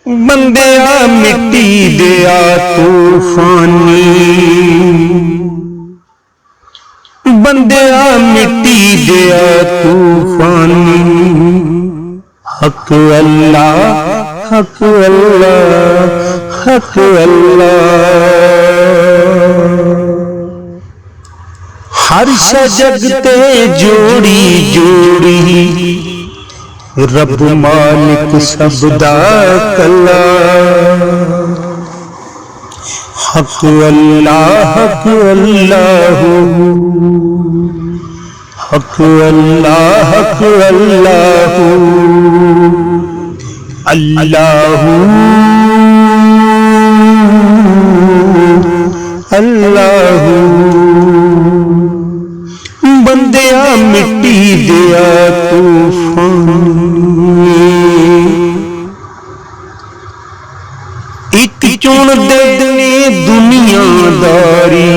बंदिया मिट्टी दिया तूफानी, बंदिया मिट्टी दिया तूफानी। हक अल्लाह हक अल्लाह हक अल्लाह। हर जगते जोड़ी जोड़ी रब मालिक सबदा कला। हक अल्लाह हक अल्लाह हक अल्लाह हक अल्लाह। अल्लाह अल्लाह। बंदिया मिट्टी दिया तूफान, एक चुन दे दुनियादारी,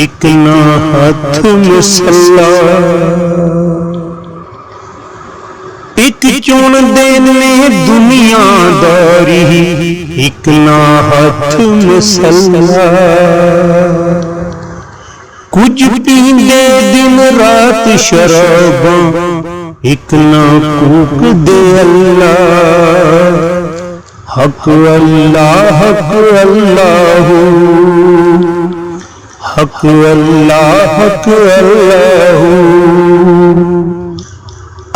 एक ना हाथ मसला। एक चुन देने दुनियादारी, एक ना हाथ मसला। कुछ पींदे दिन रात शराबां, एक ना कूक दे अल्लाह। हक अल्लाह हक अल्लाह हक अल्लाह हक अल्लाह।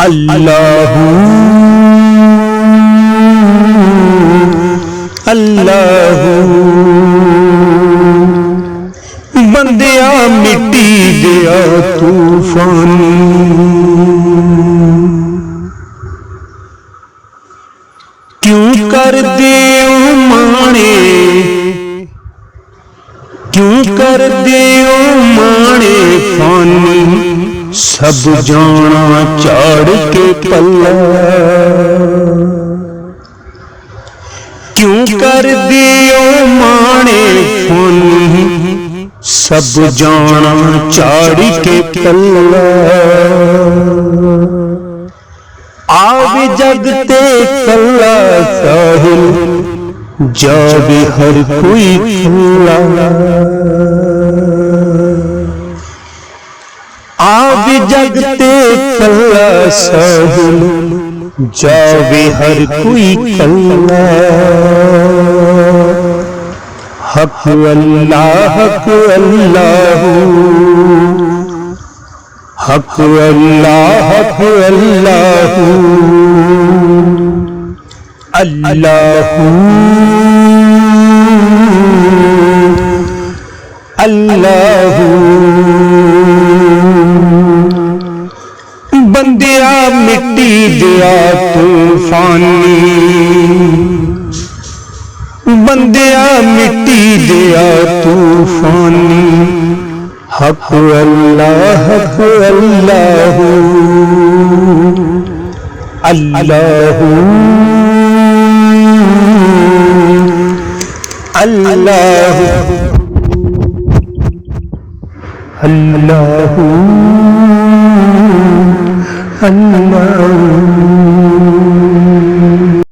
अल्लाह अल्लाह। बंदिया मिट्टी दिया तूफानी। क्यों कर दे ओ माणे, क्यों कर दे ओ माणे फानी। सब जाना चाड़ के पल्ला, क्यों कर दे ओ माणे फानी। सब जाना चाड़ के पल्ला। आवे जगते कल्ला साहिल, जावे हर कोई खुला। आवे जगते कल्ला साहिल, जावे हर कोई कल्ला। हक अल्लाह हक अल्लाह हक अल्लाह हक अल्लाह। अल्लाह अल्लाह। बंदिया मिट्टी दिया तूफानी, बंदिया मिट्टी दिया तूफानी। हक अल्लाह हक अल्लाह अल्लाह अल्लाह अल्लाह अल्लाह।